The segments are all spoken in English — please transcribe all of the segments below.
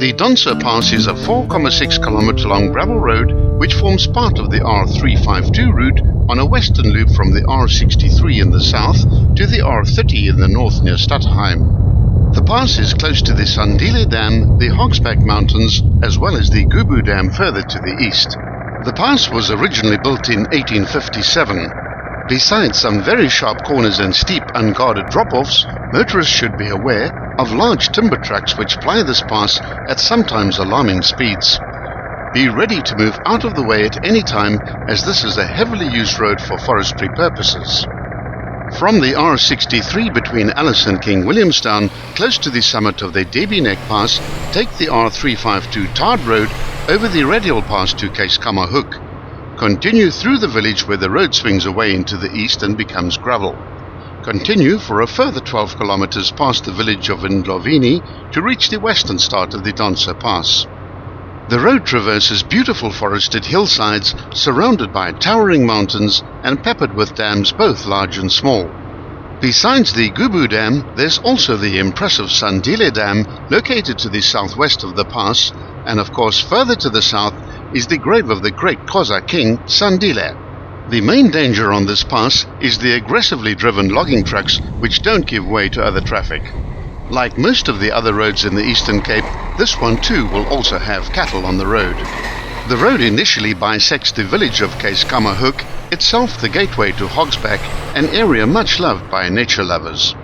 The Dontsa Pass is a 4.6 kilometer long gravel road which forms part of the R352 route on a western loop from the R63 in the south to the R30 in the north near Stutterheim. The pass is close to the Santilli Dam, the Hogsback Mountains, as well as the Gugu Dam further to the east. The pass was originally built in 1857. Besides some very sharp corners and steep unguarded drop-offs, motorists should be aware of large timber trucks which ply this pass at sometimes alarming speeds. Be ready to move out of the way at any time, as this is a heavily used road for forestry purposes. From the R63 between Alice and King Williamstown, close to the summit of the Derby Neck Pass, take the R352 tarred road over the radial pass to Keiskamma Hook. Continue through the village where the road swings away into the east and becomes gravel. Continue for a further 12 kilometers past the village of Ndlovini to reach the western start of the Dontsa Pass. The road traverses beautiful forested hillsides surrounded by towering mountains and peppered with dams both large and small. Besides the Gugu Dam, there's also the impressive Santilli Dam located to the southwest of the pass, and of course further to the south is the grave of the great Xhosa king Sandile. The main danger on this pass is the aggressively driven logging trucks which don't give way to other traffic. Like most of the other roads in the Eastern Cape, this one too will also have cattle on the road. The road initially bisects the village of Keiskamma Hook, itself the gateway to Hogsback, an area much loved by nature lovers.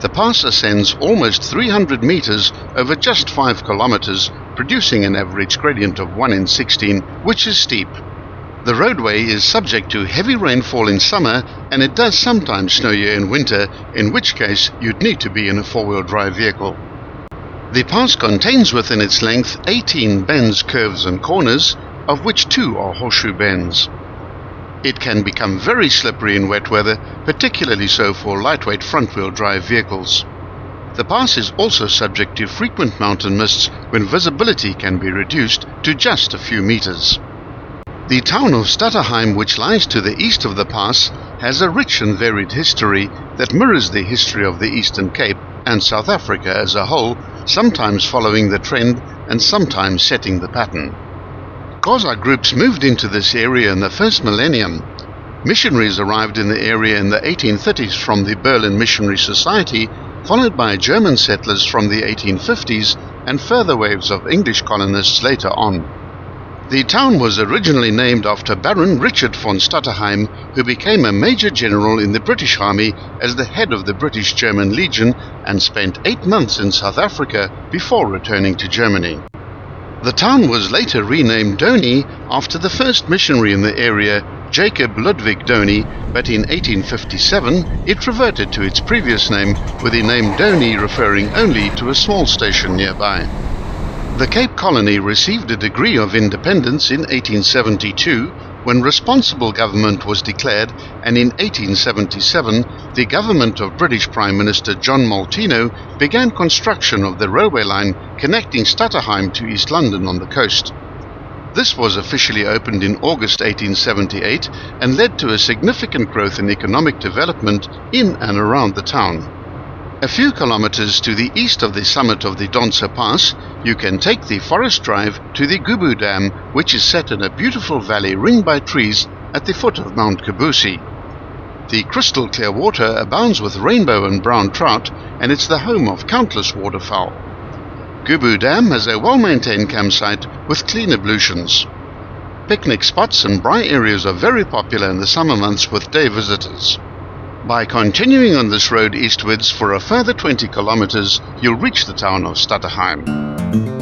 The pass ascends almost 300 meters over just 5 kilometers, producing an average gradient of 1 in 16, which is steep. The roadway is subject to heavy rainfall in summer, and it does sometimes snow here in winter, in which case you'd need to be in a four-wheel drive vehicle. The pass contains within its length 18 bends, curves and corners, of which 2 are horseshoe bends. It can become very slippery in wet weather, particularly so for lightweight front-wheel drive vehicles. The pass is also subject to frequent mountain mists when visibility can be reduced to just a few meters. The town of Stutterheim, which lies to the east of the pass, has a rich and varied history that mirrors the history of the Eastern Cape and South Africa as a whole, sometimes following the trend and sometimes setting the pattern. Xhosa groups moved into this area in the first millennium. Missionaries arrived in the area in the 1830s from the Berlin Missionary Society, followed by German settlers from the 1850s and further waves of English colonists later on. The town was originally named after Baron Richard von Stutterheim, who became a Major General in the British Army as the head of the British-German Legion and spent 8 months in South Africa before returning to Germany. The town was later renamed Doni after the first missionary in the area, Jacob Ludwig Doni, but in 1857 it reverted to its previous name, with the name Doni referring only to a small station nearby. The Cape Colony received a degree of independence in 1872 when responsible government was declared, and in 1877 the government of British Prime Minister John Maltino began construction of the railway line connecting Stutterheim to East London on the coast. This was officially opened in August 1878 and led to a significant growth in economic development in and around the town. A few kilometers to the east of the summit of the Dontsa Pass, you can take the forest drive to the Gugu Dam, which is set in a beautiful valley ringed by trees at the foot of Mount Kabusi. The crystal clear water abounds with rainbow and brown trout, and it's the home of countless waterfowl. Gugu Dam has a well-maintained campsite with clean ablutions. Picnic spots and braai areas are very popular in the summer months with day visitors. By continuing on this road eastwards for a further 20 kilometers, you'll reach the town of Stutterheim.